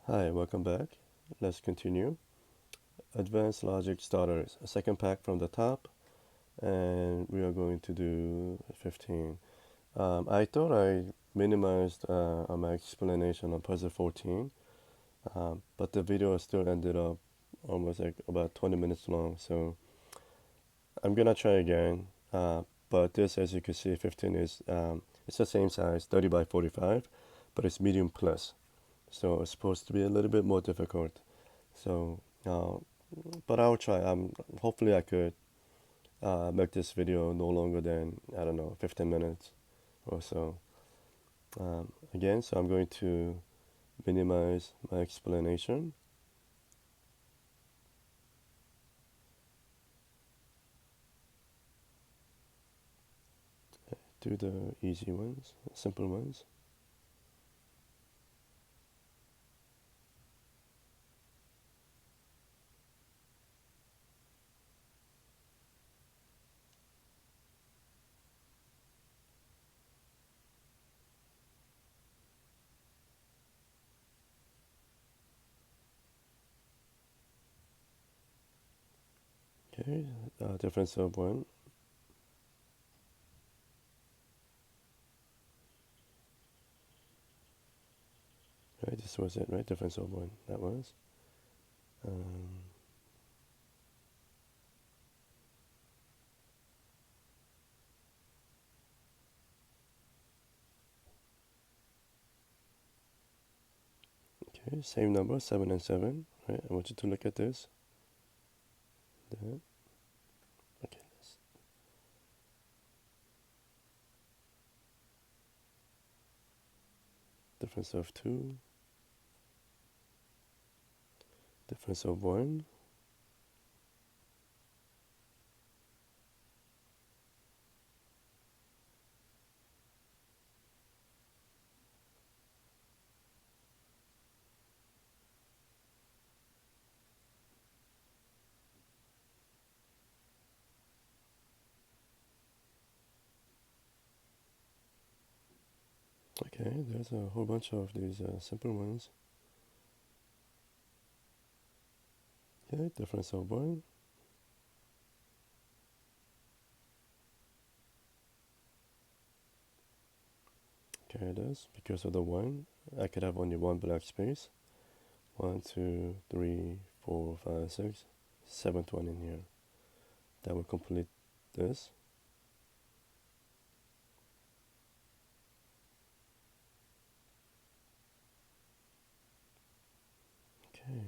Hi, welcome back. Let's continue. Advanced Logic Starters, a second pack from the top, and we are going to do 15. I thought I minimized my explanation on puzzle 14, but the video still ended up almost like about 20 minutes long, so I'm gonna try again. But this, as you can see, 15 is it's the same size, 30 by 45, but it's medium plus, so it's supposed to be a little bit more difficult. So, but I'll try. Hopefully I could make this video no longer than, I don't know, 15 minutes or so. Again, so I'm going to minimize my explanation. Do the easy ones, simple ones. Okay, difference of one. Right, this was it, right? Difference of one. That was. Um, okay, same number, 7 and 7. Right, I want you to look at this. That. Okay, this. Difference of 2. Difference of 1. Okay, there's a whole bunch of these simple ones. Okay, difference of 1. Okay, it is. Because of the 1, I could have only one black space. 1, 2, 3, 4, 5, 6. Seventh one in here. That will complete this. Okay.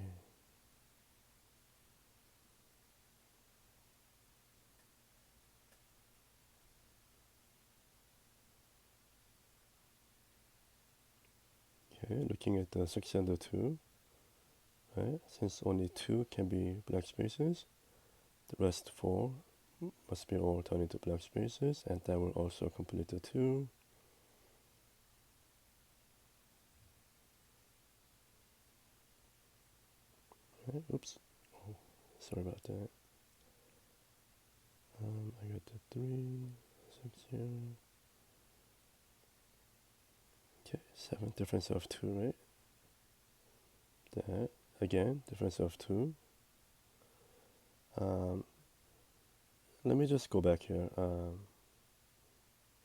Okay, looking at the 6 and the 2. Right? Since only 2 can be black spaces, the rest 4 must be all turned into black spaces, and that will also complete the 2. Right? Oops. Oh, sorry about that. I got the 3, 6 here. Okay, 7, difference of 2, right? That, again, difference of 2. Um, Let me just go back here.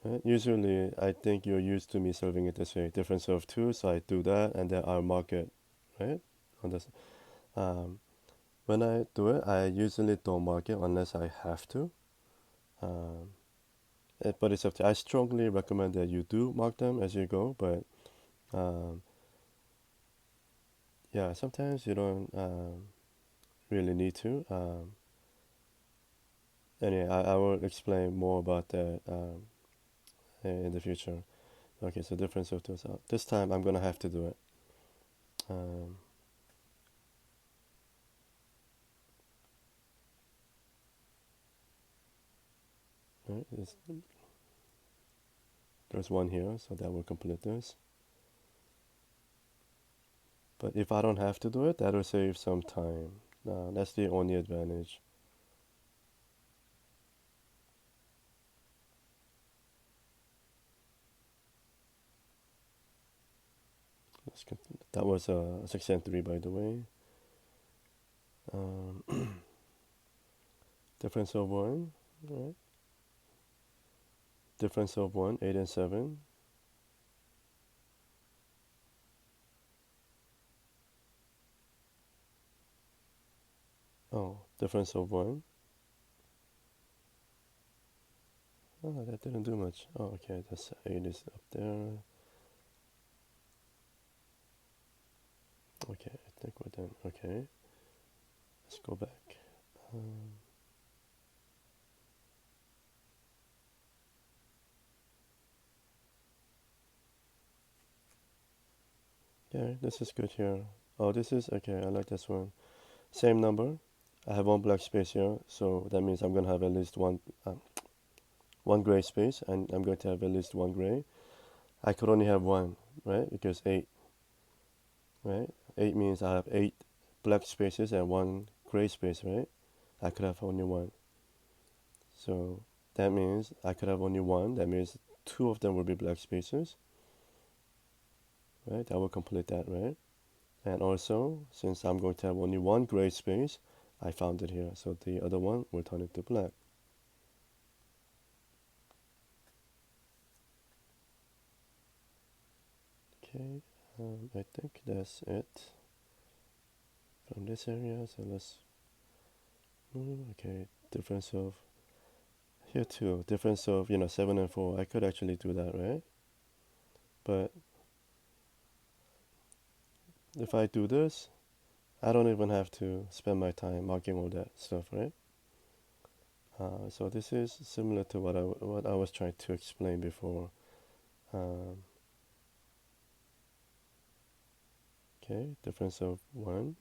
Right? Usually, I think you're used to me solving it this way. Difference of 2, so I do that, and then I'll mark it, right? On this. Um, when I do it, I usually don't mark it unless I have to. Um, but it's up to, I strongly recommend that you do mark them as you go, but um, yeah, sometimes you don't really need to. Anyway, I will explain more about that in the future. Okay, so difference of two. So this time I'm gonna have to do it. Um, right, there's one here, so that will complete this. But if I don't have to do it, that will save some time. That's the only advantage. That was 6 and 3, by the way. Difference of 1, right? Difference of 1, 8 and 7. Oh, difference of 1. Oh, that didn't do much. Oh, okay, that's 8 is up there. Okay, I think we're done. Okay, let's go back. Yeah, this is good here. Oh, this is okay. I like this one. Same number. I have one black space here, so that means I'm gonna have at least one gray space, and I'm going to have at least one gray. I could only have one, right? Because 8, right? 8 means I have 8 black spaces and one gray space, right? I could have only one. So that means I could have only one. That means 2 of them will be black spaces, right? I will complete that, right? And also, since I'm going to have only one gray space, I found it here. So the other one will turn into black. Okay, I think that's it from this area. So let's move. Okay, difference of here too. Difference of 7 and 4. I could actually do that, right? But if I do this, I don't even have to spend my time marking all that stuff, right? So this is similar to what I was trying to explain before. Okay, difference of 1.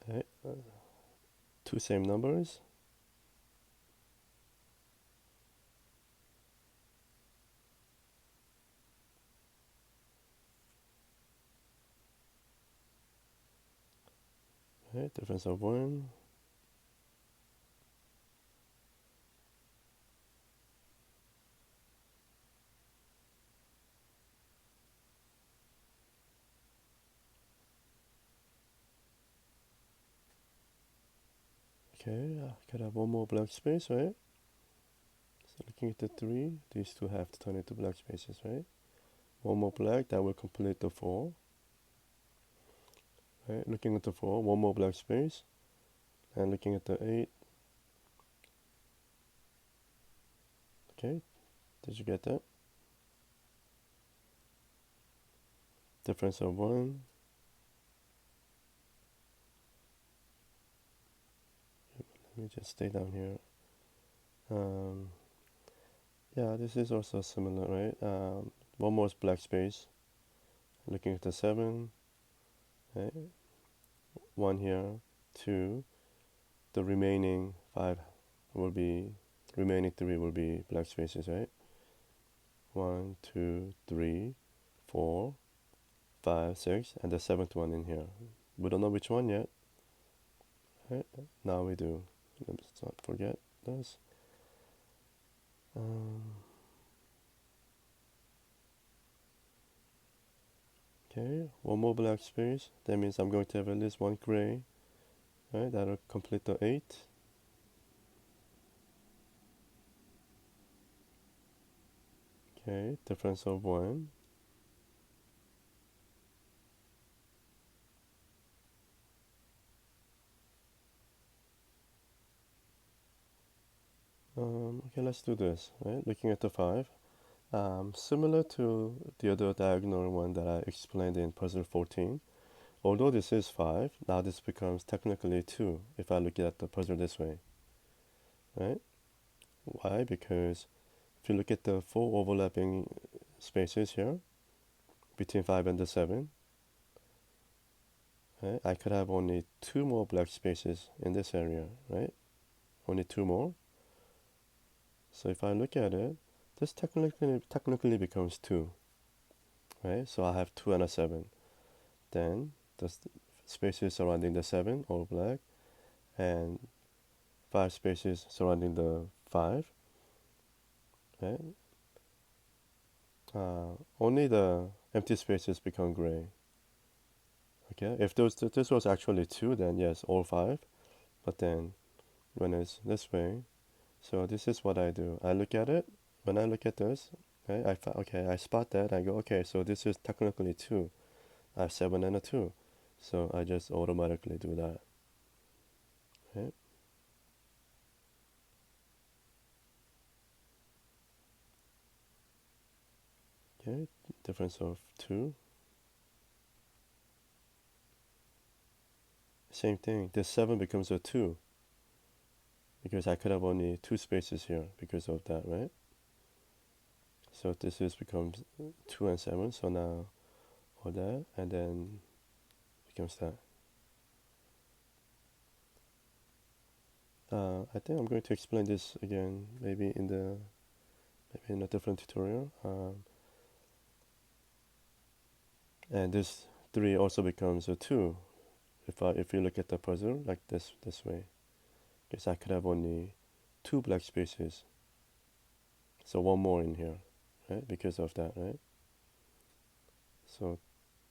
Okay, 2 same numbers. Okay, difference of 1. Okay, I could have one more black space, right? So looking at the 3, these two have to turn into black spaces, right? One more black, that will complete the 4. Right, looking at the 4, one more black space. And looking at the 8. Okay, did you get that? Difference of 1. Let me just stay down here. Yeah, this is also similar, right? One more black space. Looking at the 7. Right? 1 here, 2. The remaining 5 will be, remaining 3 will be black spaces, right? 1, 2, 3, 4, 5, 6, and the 7th one in here. We don't know which one yet. Right? Now we do. Let's not forget this. Okay, one more black space. That means I'm going to have at least one gray. Right, that'll complete the 8. Okay, difference of 1. Okay, let's do this. Right, looking at the 5. Similar to the other diagonal one that I explained in puzzle 14. Although this is 5, now this becomes technically 2 if I look at the puzzle this way. Right? Why? Because if you look at the 4 overlapping spaces here between 5 and the 7, right, I could have only 2 more black spaces in this area, right? Only 2 more. So if I look at it, this technically becomes 2, right? So I have 2 and a 7. Then the spaces surrounding the 7 all black, and 5 spaces surrounding the 5, right? Only the empty spaces become gray. Okay, if this was actually 2, then yes, all 5. But then when it's this way, so this is what I do. I look at it. When I look at this, okay, okay, I spot that. I go, okay, so this is technically 2. I have 7 and a 2. So I just automatically do that. Okay. Okay, difference of 2. Same thing. This 7 becomes a 2 because I could have only 2 spaces here because of that, right? So this is becomes 2 and 7. So now all that, and then becomes that. I think I'm going to explain this again, maybe in a different tutorial. And this 3 also becomes a 2 if you look at the puzzle like this way, because I could have only 2 black spaces, so one more in here, right? Because of that, right? So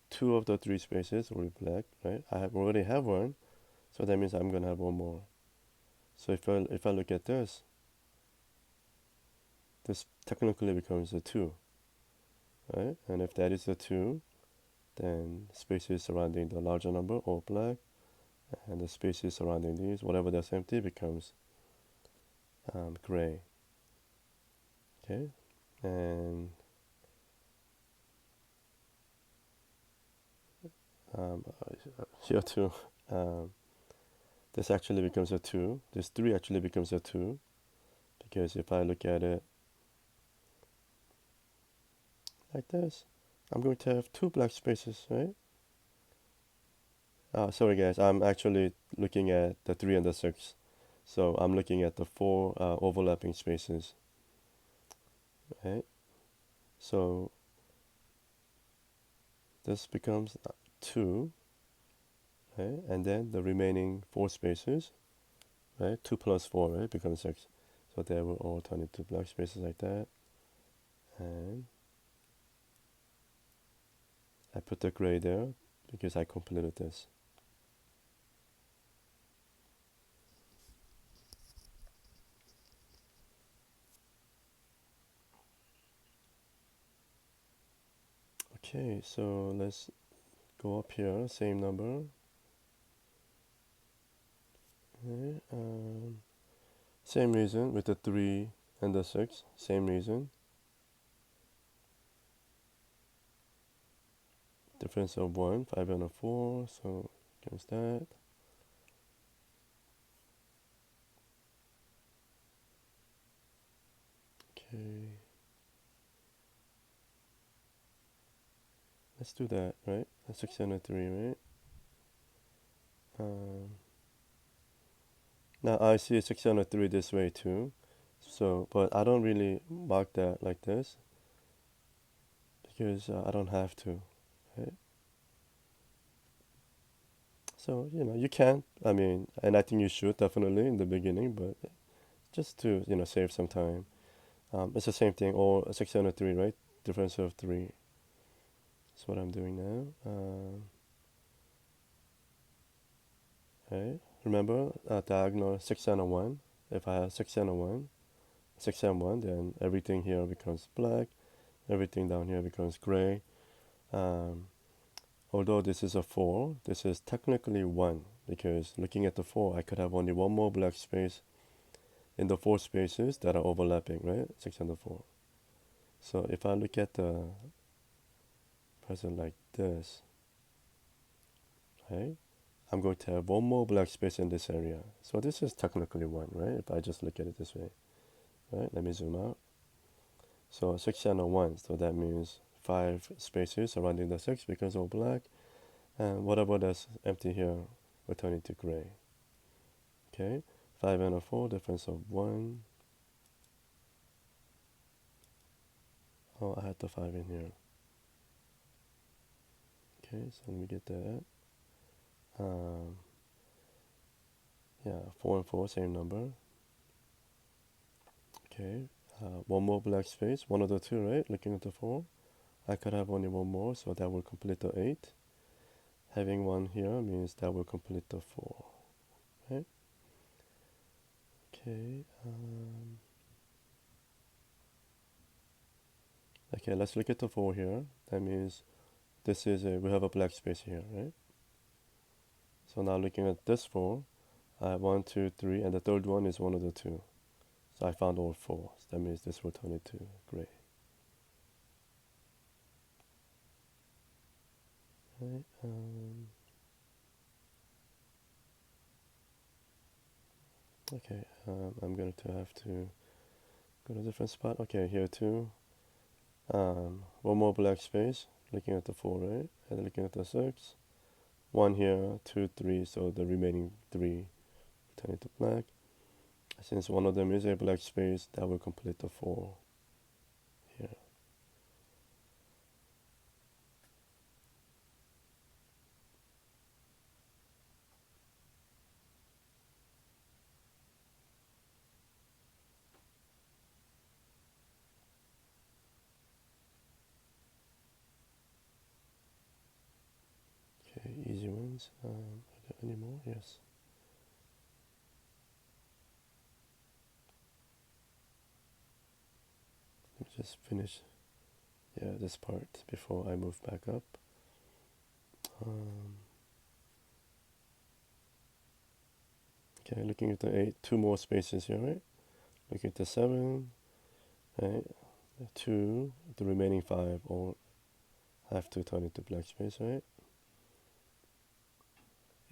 2 of the 3 spaces will be black, right? already have one, so that means I'm gonna have one more. So if I look at this technically becomes a 2, right? And if that is a 2, then spaces surrounding the larger number all black, and the spaces surrounding these, whatever that's empty, becomes gray. Okay, and here too, this actually becomes a 2. This 3 actually becomes a 2, because if I look at it like this, I'm going to have 2 black spaces, right? Sorry guys, I'm actually looking at the 3 and the 6. So I'm looking at the 4 overlapping spaces, right? So this becomes 2, right? And then the remaining 4 spaces, right? 2 plus 4, right? Becomes 6. So they will all turn into black spaces like that. And I put the gray there because I completed this. Okay, so let's go up here, same number. Okay, same reason with the 3 and the 6, same reason. Difference of 1, 5 and a 4, so comes that. Okay, let's do that, right? A 6 and a 3, right? Now I see a 6 and a 3 this way too. So, but I don't really mark that like this because I don't have to, right? So, you can, I mean, and I think you should definitely in the beginning, but just to, save some time. It's the same thing, or a 6 and a 3, right? Difference of 3. That's what I'm doing now. Okay, remember diagonal 6 and a 1. If I have 6 and a 1, 6 and 1, then everything here becomes black, everything down here becomes gray. Although this is a 4, this is technically 1, because looking at the 4, I could have only one more black space in the 4 spaces that are overlapping, right? 6 and the 4. So if I look at the puzzle like this, right? I'm going to have one more black space in this area. So this is technically 1, right? If I just look at it this way, right? Let me zoom out. So 6 and a 1, so that means 5 spaces surrounding the 6 becomes all black. And whatever that's empty here will turn into gray. Okay, 5 and a 4, difference of 1. Oh, I had the 5 in here. Okay, so let me get that. Yeah, 4 and 4, same number. Okay, one more black space, one of the two, right? Looking at the 4. I could have only one more, so that will complete the 8. Having one here means that will complete the 4, right? Okay, okay, let's look at the 4 here. That means this is we have a black space here, right? So now looking at this 4, I have 1, 2, 3, and the third one is one of the two. So I found all 4. So that means this will turn into gray. Right, okay, I'm going to have to go to a different spot. Okay, here too. One more black space, looking at the 4, right? And looking at the 6. 1 here, 2, 3, so the remaining 3 turn into black. Since one of them is a black space, that will complete the 4 here. Okay, easy ones. Are there any more? Yes. Let me just finish this part before I move back up. Okay, looking at the 8, 2 more spaces here, right? Looking at the 7, right? 2, the remaining 5 all have to turn into black space, right?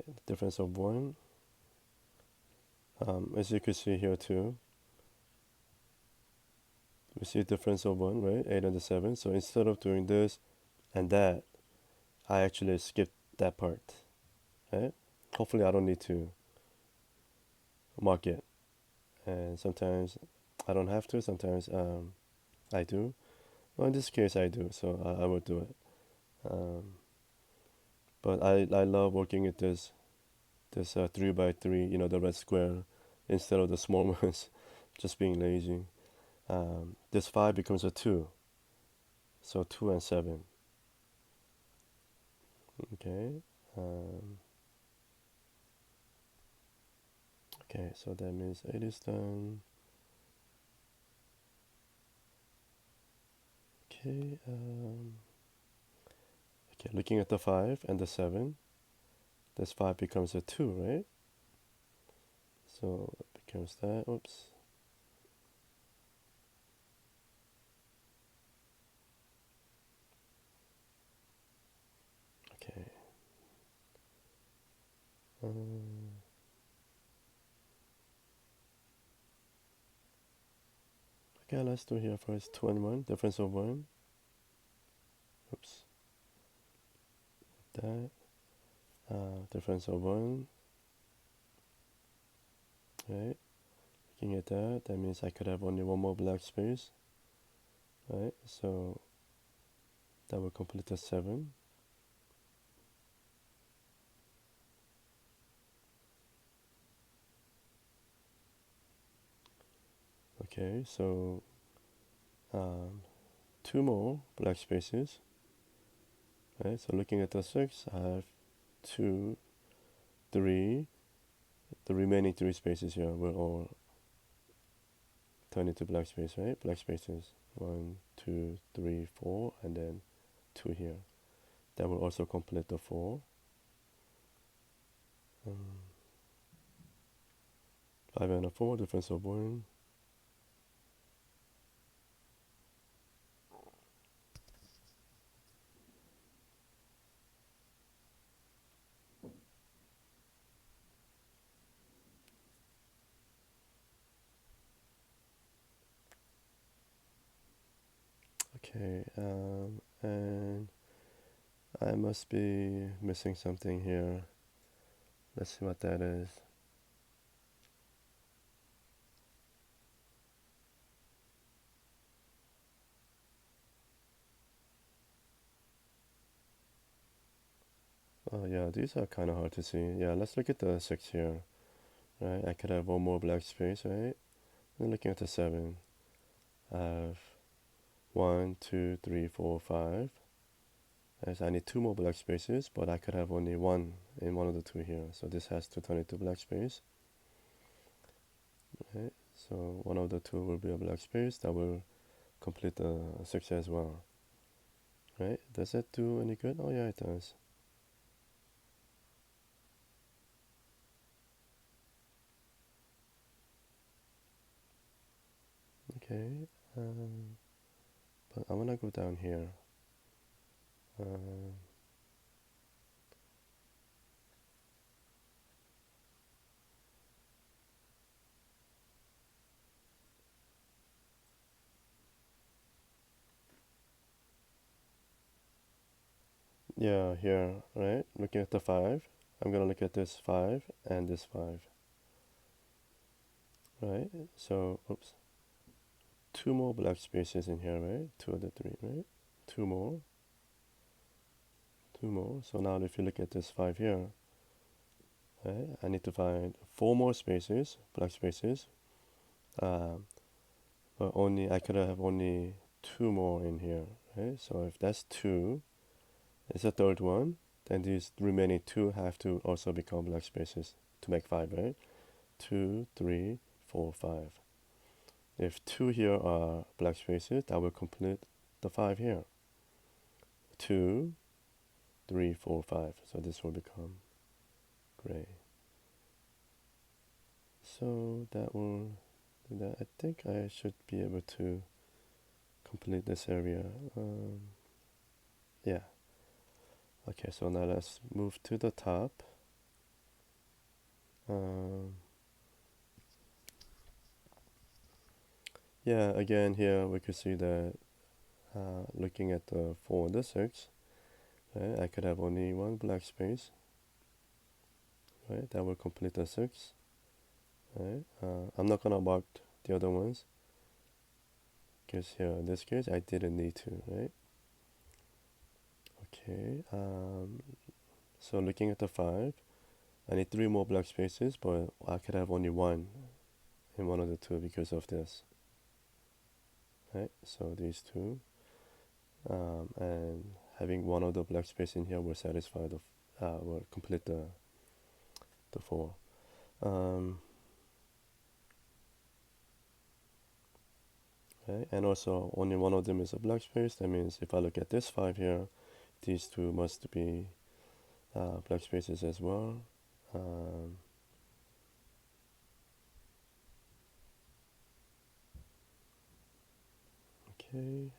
The difference of 1. As you can see here too, we see a difference of 1, right? 8 and the 7. So instead of doing this and that, I actually skipped that part, right? Hopefully I don't need to mark it. And sometimes I don't have to, sometimes I do. Well, in this case I do, so I will do it. But I love working with this 3 by 3, the red square, instead of the small ones, just being lazy. This 5 becomes a 2, so 2 and 7. Okay. Okay, so that means 8 is done. Okay, okay, looking at the 5 and the 7, this 5 becomes a 2, right? So it becomes that, oops. Okay. Okay, let's do here first 2 and 1, difference of 1. Oops. That. Difference of 1. Right? Looking at that, that means I could have only one more black space. Right? So that will complete the 7. Okay, so 2 more black spaces. Right, so looking at the 6, I have 2, 3. The remaining 3 spaces here will all turn into black space, right? Black spaces 1, 2, 3, 4, and then 2 here. That will also complete the 4. 5 and a 4, difference of 1. Okay, and I must be missing something here. Let's see what that is. Oh yeah, these are kind of hard to see. Yeah, let's look at the 6 here. Right, I could have one more black space, right? And looking at the 7. I have 1, 2, 3, 4, 5. As I need two more black spaces, but I could have only one in one of the two here. So this has to turn into black space. Okay, so one of the two will be a black space that will complete the 6 as well. Right? Does that do any good? Oh yeah, it does. Okay, but I want to go down here. Um, yeah, here, right? Looking at the 5. I'm gonna look at this 5 and this 5. Right? So, oops. Two more black spaces in here, right? Two of the three, right? Two more. Two more. So now if you look at this 5 here, right? I need to find four more spaces, black spaces. Um, but only I could have only two more in here, right? So if that's two, it's a third one, then these remaining two have to also become black spaces to make 5, right? 2, 3, 4, 5. If two here are black spaces, that will complete the 5 here. 2, 3, 4, 5. So this will become gray. So that will do that. I think I should be able to complete this area. Yeah. Okay, so now let's move to the top. Um, yeah, again here we could see that looking at the 4 and the 6, right, I could have only one black space, right? That will complete the 6, right? I'm not gonna mark the other ones because here in this case I didn't need to, right? Okay, so looking at the 5, I need 3 more black spaces, but I could have only one in one of the two because of this, right? So these two, and having one of the black space in here will satisfy the, will complete the 4. Okay, and also only one of them is a black space. That means if I look at this 5 here, these two must be black spaces as well. Um, okay.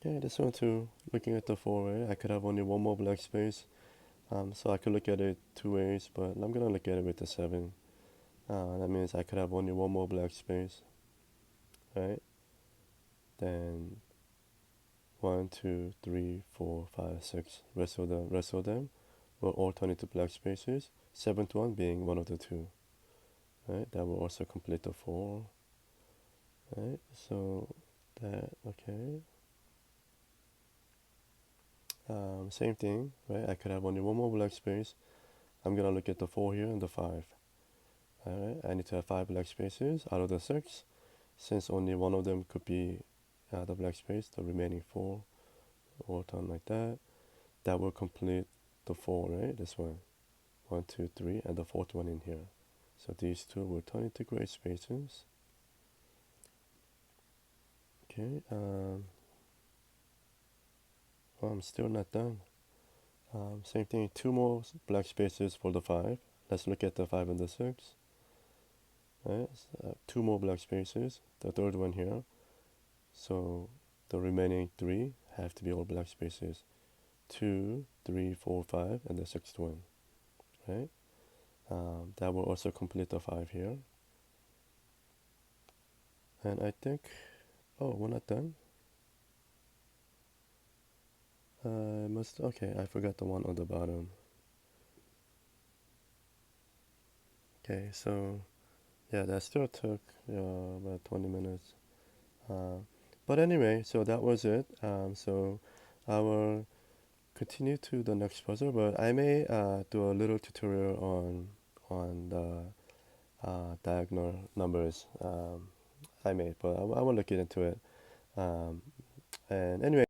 Yeah, this one too. Looking at the 4 way, I could have only one more black space. So I could look at it two ways, but I'm gonna look at it with the 7. That means I could have only one more black space, right? Then 1, 2, 3, 4, 5, 6. Rest of them will all turn into black spaces. Seventh one being one of the two, right? That will also complete the 4, right? So that okay. Same thing, right? I could have only one more black space. I'm gonna look at the 4 here and the 5. Alright, I need to have 5 black spaces out of the 6. Since only one of them could be the black space, the remaining 4 will turn like that. That will complete the 4, right? This one. 1, 2, 3, and the fourth one in here. So these two will turn into gray spaces. Okay, well, I'm still not done. Same thing, 2 more black spaces for the 5. Let's look at the 5 and the 6. Right, so, 2 more black spaces, the third one here. So the remaining 3 have to be all black spaces. 2, 3, 4, 5, and the 6th one, right? That will also complete the 5 here. And I think, oh, we're not done. Okay, I forgot the one on the bottom. Okay, so yeah, that still took about 20 minutes. But anyway, so that was it. So I will continue to the next puzzle, but I may do a little tutorial on the diagonal numbers I made, but I will look into it. And anyway,